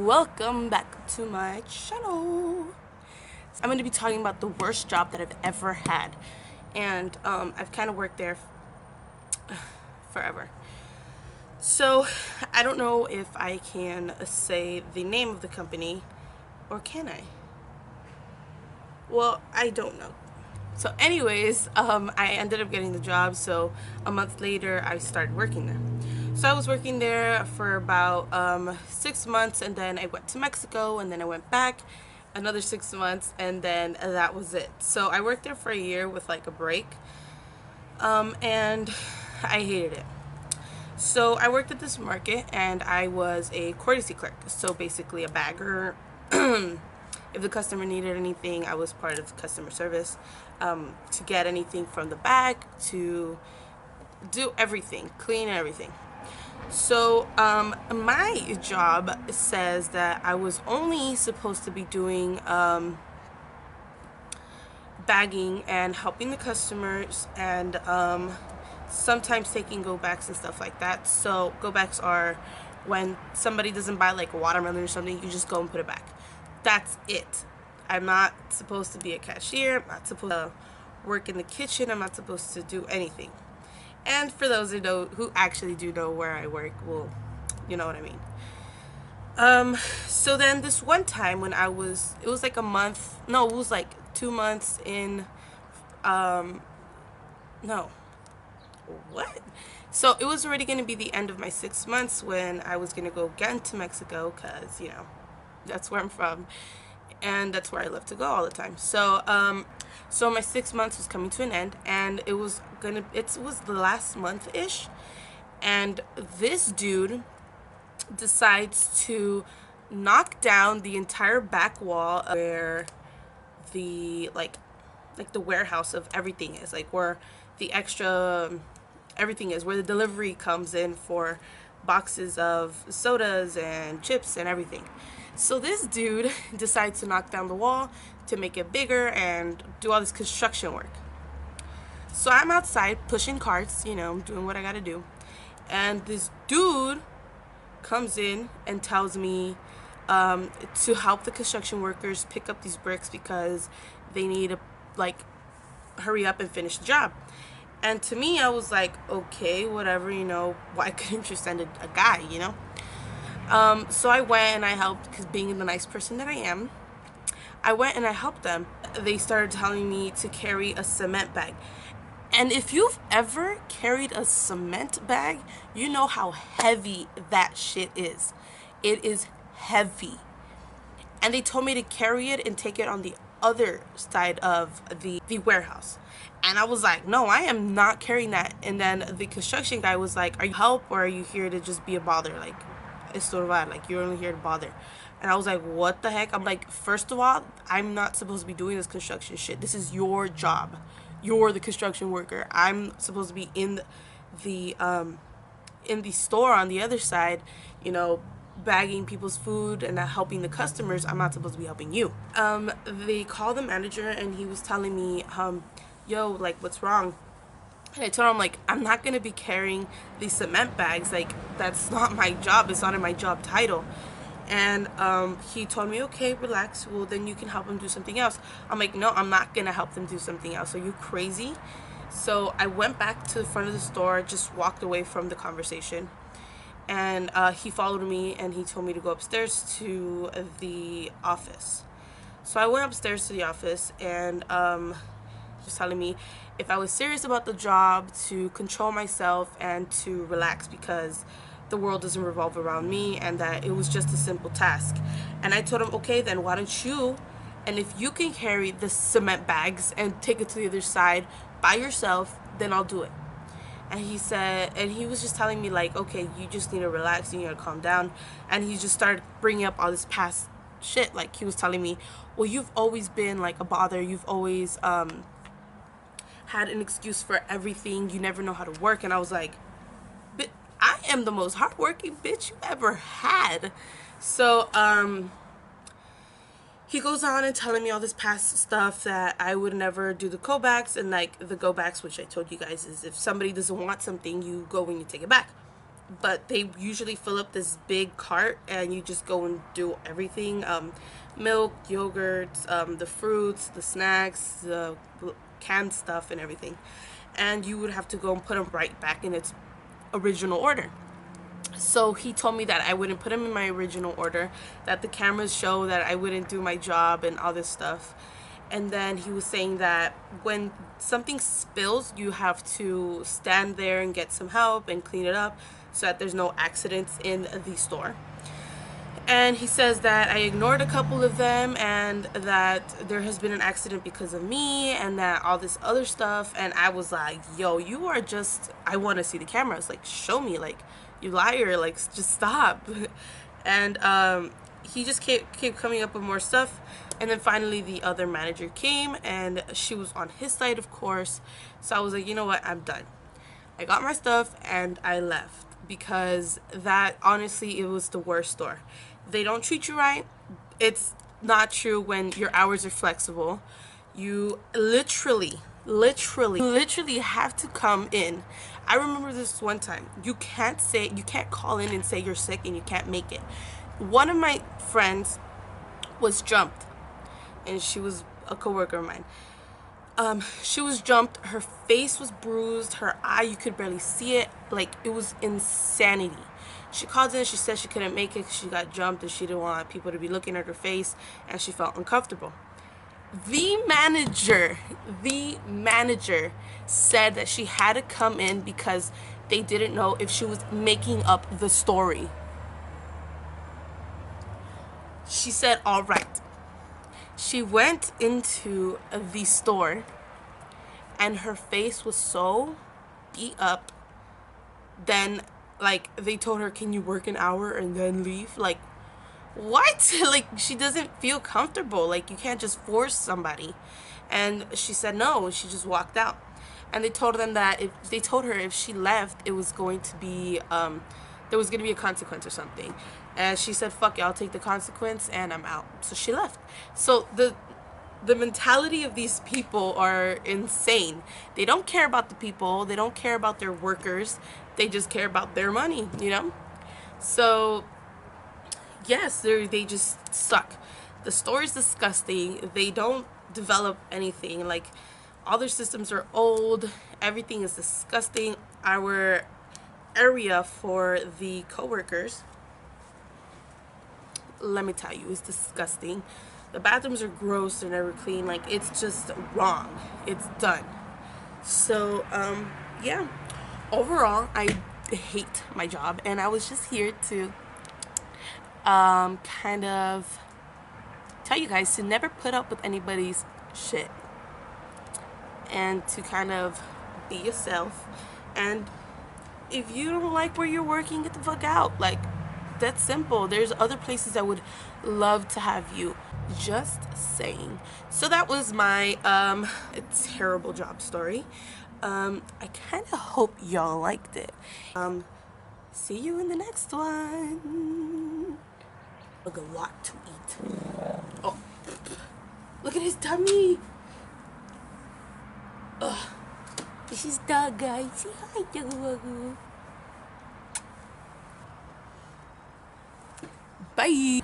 welcome back to my channel. I'm going to be talking about the worst job that I've ever had, and I've kind of worked there forever. So I don't know if I can say the name of the company, or can I? Well, I don't know. So anyways, I ended up getting the job, so a month later I started working there. So I was working there for about 6 months, and then I went to Mexico, and then I went back another 6 months, and then that was it. So I worked there for a year with like a break, and I hated it. So I worked at this market, and I was a courtesy clerk, so basically a bagger. If the customer needed anything, I was part of customer service, to get anything from the bag, to do everything, clean everything. So my job says that I was only supposed to be doing bagging and helping the customers, and sometimes taking go backs and stuff like that. So go backs are when somebody doesn't buy like a watermelon or something, you just go and put it back. That's it. I'm not supposed to be a cashier. I'm not supposed to work in the kitchen. I'm not supposed to do anything. And for those who actually do know where I work, well, you know what I mean. So then this one time when it was like a month, no, it was like 2 months in, no, what? So it was already going to be the end of my 6 months when I was going to go again to Mexico, because, you know, that's where I'm from, and that's where I love to go all the time. So so my 6 months was coming to an end, and it was the last month-ish, and this dude decides to knock down the entire back wall where the like the warehouse of everything is, like where the extra everything is, where the delivery comes in for boxes of sodas and chips and everything. So this dude decides to knock down the wall to make it bigger and do all this construction work. So I'm outside pushing carts, you know, doing what I gotta do, and this dude comes in and tells me to help the construction workers pick up these bricks because they need to like hurry up and finish the job. And to me, I was like, okay, whatever, you know, why couldn't you send a guy, you know? So I went and I helped, because being the nice person that I am, I went and I helped them. They started telling me to carry a cement bag. And if you've ever carried a cement bag, you know how heavy that shit is. It is heavy. And they told me to carry it and take it on the other side of the warehouse. And I was like, no, I am not carrying that. And then the construction guy was like, are you help, or are you here to just be a bother? Like, it's sort of bad, like you're only here to bother. And I was like, what the heck? I'm like, first of all, I'm not supposed to be doing this construction shit. This is your job. You're the construction worker. I'm supposed to be in the store on the other side, you know, bagging people's food and not helping the customers. I'm not supposed to be helping you. They called the manager, and he was telling me, yo, like, what's wrong? And I told him, like, I'm not going to be carrying these cement bags. Like, that's not my job. It's not in my job title. And he told me, okay, relax. Well, then you can help him do something else. I'm like, no, I'm not going to help them do something else. Are you crazy? So I went back to the front of the store, just walked away from the conversation. And he followed me, and he told me to go upstairs to the office. So I went upstairs to the office, and was telling me if I was serious about the job, to control myself and to relax, because the world doesn't revolve around me, and that it was just a simple task. And I told him, okay, then why don't you, and if you can carry the cement bags and take it to the other side by yourself, then I'll do it. And he said, and he was just telling me, like, okay, you just need to relax, you need to calm down. And he just started bringing up all this past shit. Like, he was telling me, well, you've always been like a bother, you've always had an excuse for everything, you never know how to work. And I was like, but I am the most hardworking bitch you ever had. So he goes on and telling me all this past stuff, that I would never do the go backs, and like the go backs, which I told you guys, is if somebody doesn't want something, you go and you take it back. but they usually fill up this big cart and you just go and do everything, milk, yogurts, the fruits, the snacks, the canned stuff and everything, and you would have to go and put them right back in its original order. So he told me that I wouldn't put them in my original order, that the cameras show that I wouldn't do my job and all this stuff. And then he was saying that when something spills, you have to stand there and get some help and clean it up so that there's no accidents in the store. And he says that I ignored a couple of them and that there has been an accident because of me and that all this other stuff. And I was like, yo, you are just, I want to see the cameras. Like, show me, like, you liar, like, just stop. And he just kept coming up with more stuff. And then finally the other manager came and she was on his side, of course. So I was like, you know what, I'm done. I got my stuff and I left, because that, honestly, it was the worst store. They don't treat you right. It's not true when your hours are flexible. You literally have to come in. I remember this one time. You can't call in and say you're sick and you can't make it. One of my friends was jumped, and she was a coworker of mine. She was jumped, her face was bruised, her eye, you could barely see it. Like, it was insanity. She called in, she said she couldn't make it because she got jumped and she didn't want people to be looking at her face and she felt uncomfortable. The manager said that she had to come in because they didn't know if she was making up the story. She said, all right. She went into the store and her face was so beat up. Then, like, they told her, can you work an hour and then leave? Like, what? Like, she doesn't feel comfortable. Like, you can't just force somebody. And she said no. She just walked out. And they told her if she left, it was going to be there was going to be a consequence or something. And she said, fuck it, I'll take the consequence and I'm out. So she left. So the mentality of these people are insane. They don't care about the people. They don't care about their workers. They just care about their money, you know? So, yes, they just suck. The store is disgusting. They don't develop anything. Like, all their systems are old. Everything is disgusting. Our area for the coworkers, let me tell you, is disgusting. The bathrooms are gross, they're never clean. Like, it's just wrong. It's done. So yeah, overall I hate my job, and I was just here to kind of tell you guys to never put up with anybody's shit and to kind of be yourself. And if you don't like where you're working, get the fuck out. Like, that's simple. There's other places that would love to have you. Just saying. So that was my terrible job story. I kind of hope y'all liked it. See you in the next one. Look, a lot to eat. Oh, look at his tummy. Ugh. This is dog, guys. Say hi, dog. Bye.